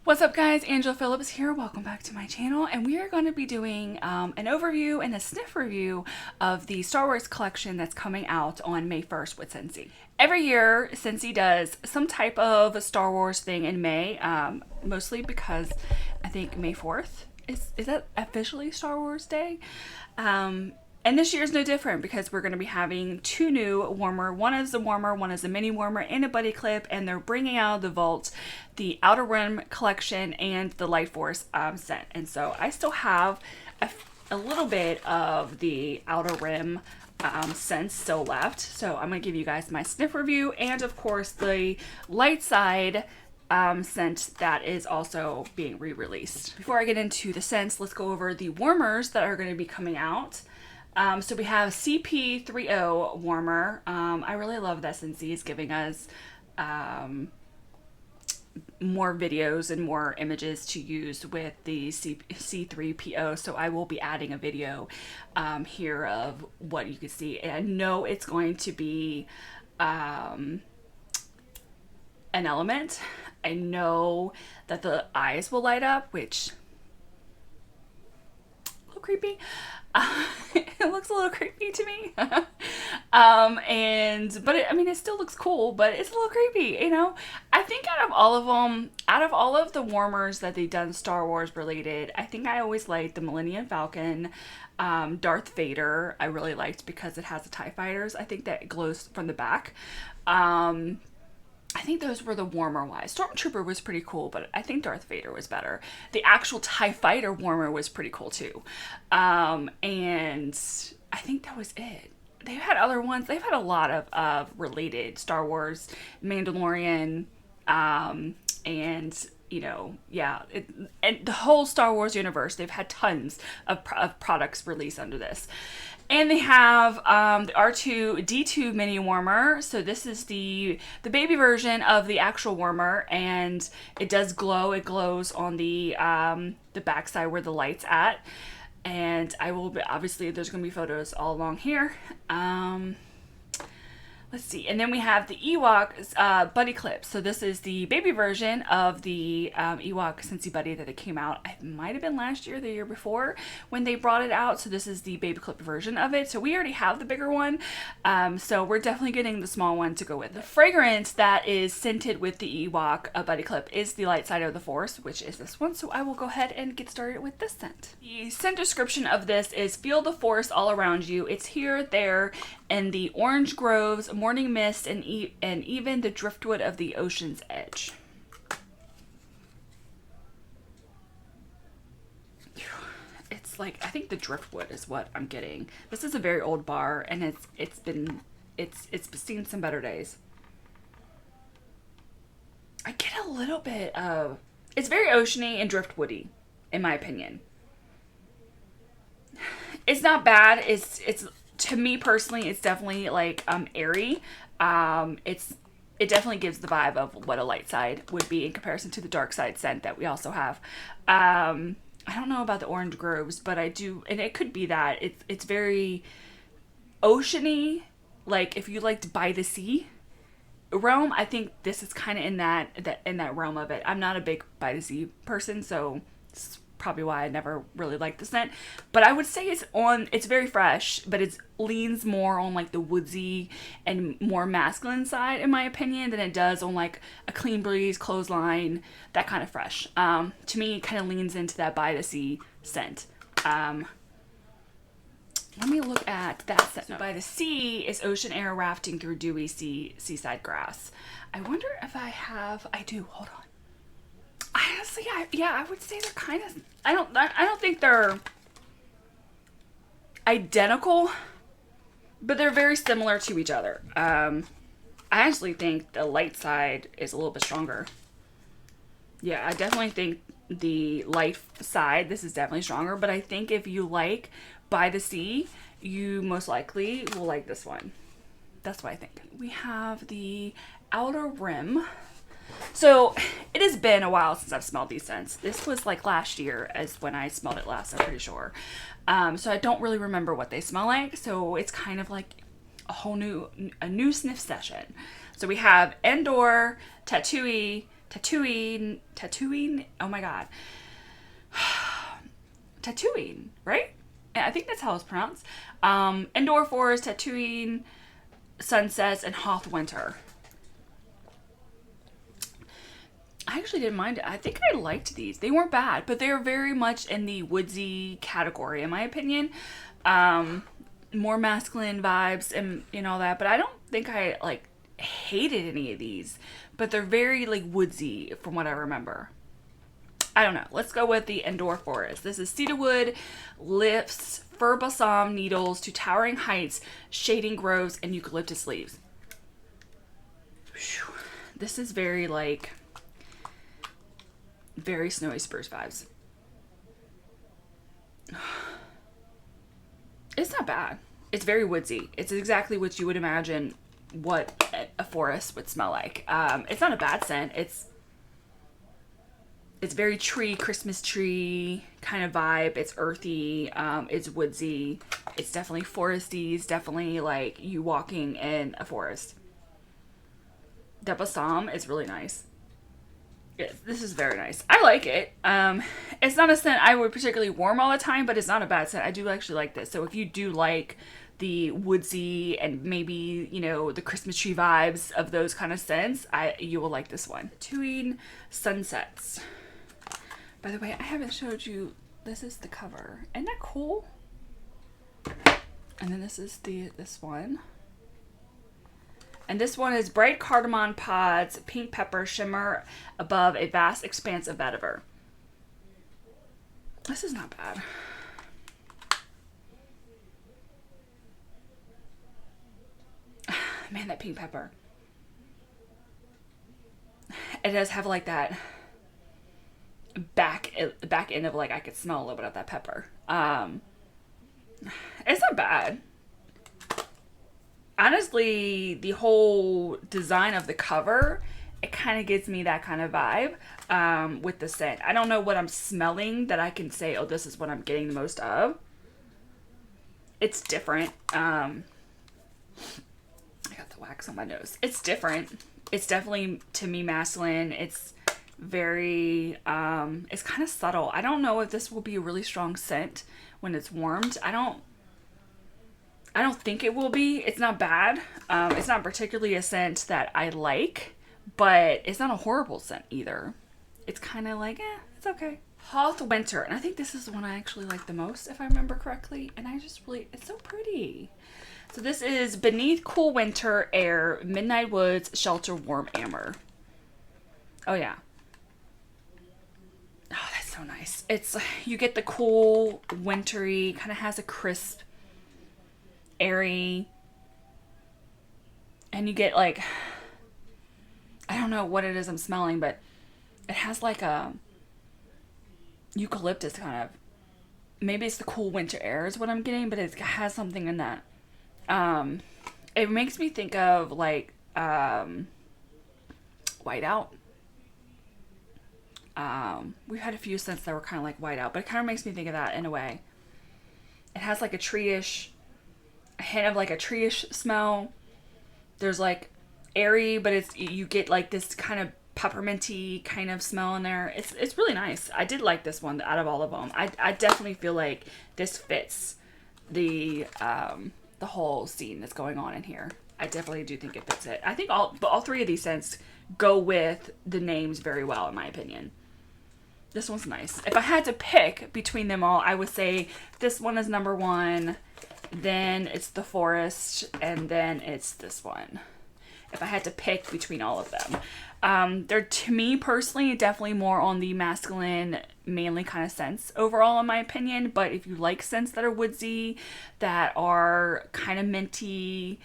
What's up guys, Angela Phillips here, welcome back to my channel, and we are going to be doing an overview and a sniff review of the Star Wars collection that's coming out on May 1st with Scentsy. Every year, Scentsy does some type of Star Wars thing in May, mostly because I think May 4th is that officially Star Wars Day? And this year is no different because we're going to be having two new warmer. One is the warmer, one is the mini warmer, and a buddy clip. And they're bringing out of the vault the Outer Rim collection and the Light Force scent. And so I still have a little bit of the Outer Rim scents still left. So I'm going to give you guys my sniff review and of course the light side scent that is also being re-released. Before I get into the scents, let's go over the warmers that are going to be coming out. So we have CP30 warmer. I really love that Scentsy is giving us more videos and more images to use with the C3PO. So I will be adding a video here of what you can see. And I know it's going to be an element. I know that the eyes will light up, which a little creepy. It looks a little creepy to me. But it still looks cool, but it's a little creepy, you know? I think out of all of the warmers that they've done Star Wars related, I think I always liked the Millennium Falcon, Darth Vader. I really liked because it has the TIE fighters. I think that glows from the back. I think those were the warmer wise. Stormtrooper was pretty cool, but I think Darth Vader was better. The actual TIE Fighter warmer was pretty cool too. And I think that was it. They've had other ones. They've had a lot of related Star Wars, Mandalorian, and you know, yeah, and the whole Star Wars universe. They've had tons of products released under this. And they have the R2-D2 mini warmer. So this is the baby version of the actual warmer, and it does glow. It glows on the backside where the light's at. And I will be, obviously there's going to be photos all along here. Let's see. And then we have the Ewok Buddy Clip. So this is the baby version of the Ewok Scentsy Buddy that it came out. It might have been last year, the year before when they brought it out. So this is the baby clip version of it. So we already have the bigger one. So we're definitely getting the small one to go with it. The fragrance that is scented with the Ewok Buddy Clip is the light side of the Force, which is this one. So I will go ahead and get started with this scent. The scent description of this is feel the Force all around you. It's here, there, and the orange groves, morning mist, and even the driftwood of the ocean's edge. It's like, I think the driftwood is what I'm getting. This is a very old bar, and it's seen some better days. I get a little bit of, it's very oceany and driftwoody, in my opinion. It's not bad. It's to me personally, it's definitely like airy. It definitely gives the vibe of what a light side would be in comparison to the dark side scent that we also have. I don't know about the orange groves, but I do, and it could be that it's very oceany. Like if you liked by the sea realm, I think this is kind of in that realm of it. I'm not a big by the sea person, so it's probably why I never really liked the scent. But I would say it's very fresh, but it leans more on like the woodsy and more masculine side, in my opinion, than it does on like a Clean Breeze, Clothesline, that kind of fresh. To me, it kind of leans into that by the sea scent. Let me look at that scent. So by the sea is ocean air wafting through dewy seaside grass. I wonder if I do, hold on. Honestly, I would say they're kind of, I don't think they're identical, but they're very similar to each other. I actually think the light side is a little bit stronger. Yeah, I definitely think the light side, this is definitely stronger, but I think if you like By the Sea, you most likely will like this one. That's what I think. We have the Outer Rim. So it has been a while since I've smelled these scents. This was like last year as when I smelled it last, I'm pretty sure. So I don't really remember what they smell like. So it's kind of like a new sniff session. So we have Endor, Tatooine, Tatooine, oh my god. Tatooine, right? I think that's how it's pronounced. Endor Forest, Tatooine, Sunsets, and Hoth Winter. I actually didn't mind it. I think I liked these. They weren't bad, but they're very much in the woodsy category, in my opinion. More masculine vibes and all that, but I don't think I like hated any of these, but they're very like woodsy from what I remember. I don't know. Let's go with the Endor Forest. This is cedarwood, lifts, fir balsam needles to towering heights, shading groves, and eucalyptus leaves. Whew. This is very like, very snowy spruce vibes. It's not bad. It's very woodsy. It's exactly what you would imagine what a forest would smell like. It's not a bad scent. It's very tree, Christmas tree kind of vibe. It's earthy. It's woodsy. It's definitely foresty. It's definitely like you walking in a forest. The balsam is really nice. This is very nice. I like it. It's not a scent I would particularly warm all the time, but it's not a bad scent. I do actually like this. So if you do like the woodsy and maybe, the Christmas tree vibes of those kind of scents, you will like this one. Tatooine Sunsets. By the way, I haven't showed you, this is the cover. Isn't that cool? And then this is this one. And this one is bright cardamom pods, pink pepper shimmer above a vast expanse of vetiver. This is not bad. Man, that pink pepper. It does have like that back end of like, I could smell a little bit of that pepper. It's not bad. Honestly, the whole design of the cover, it kind of gives me that kind of vibe with the scent. I don't know what I'm smelling that I can say, oh, this is what I'm getting the most of. It's different. I got the wax on my nose. It's different. It's definitely, to me, masculine. It's very, it's kind of subtle. I don't know if this will be a really strong scent when it's warmed. I don't think it will be. It's not bad. It's not particularly a scent that I like, but it's not a horrible scent either. It's kind of like, it's okay. Hoth Winter, and I think this is the one I actually like the most, if I remember correctly, and I just really, it's so pretty. So this is Beneath Cool Winter Air, Midnight Woods, Shelter Warm Amber. Oh yeah. Oh, that's so nice. It's, you get the cool, wintry, kind of has a crisp, airy, and you get like, I don't know what it is I'm smelling, but it has like a eucalyptus kind of, maybe it's the cool winter air is what I'm getting, but it has something in that. It makes me think of like Whiteout. We've had a few scents that were kind of like Whiteout, but it kind of makes me think of that in a way. It has like a tree-ish, a hint of like a tree-ish smell. There's like airy, but it's, you get like this kind of pepperminty kind of smell in there. It's really nice. I did like this one out of all of them. I definitely feel like this fits the whole scene that's going on in here. I definitely do think it fits it. I think all three of these scents go with the names very well, in my opinion. This one's nice. If I had to pick between them all, I would say this one is number one, then it's the Forest, and then it's this one. If I had to pick between all of them. They're, to me personally, definitely more on the masculine, manly kind of scents overall, in my opinion. But if you like scents that are woodsy, that are kind of minty,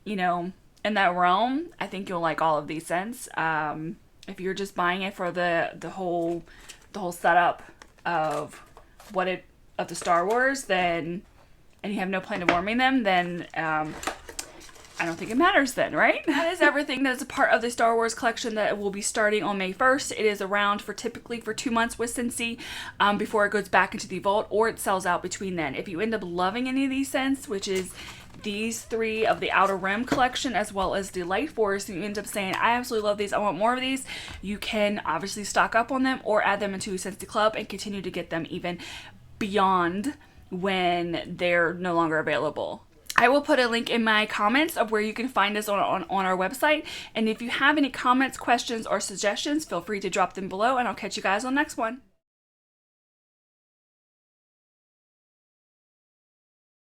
in that realm, I think you'll like all of these scents. If you're just buying it for the whole setup of the Star Wars, then, and you have no plan of warming them, then I don't think it matters then, right? That is everything that is a part of the Star Wars collection that will be starting on May 1st. It is around typically for 2 months with Scentsy before it goes back into the vault, or it sells out between then. If you end up loving any of these scents, which is these 3 of the Outer Rim collection, as well as the Light Force, and you end up saying, I absolutely love these, I want more of these, you can obviously stock up on them or add them into a Scentsy Club and continue to get them even beyond when they're no longer available. I will put a link in my comments of where you can find us on our website. And if you have any comments, questions, or suggestions, feel free to drop them below, and I'll catch you guys on the next one.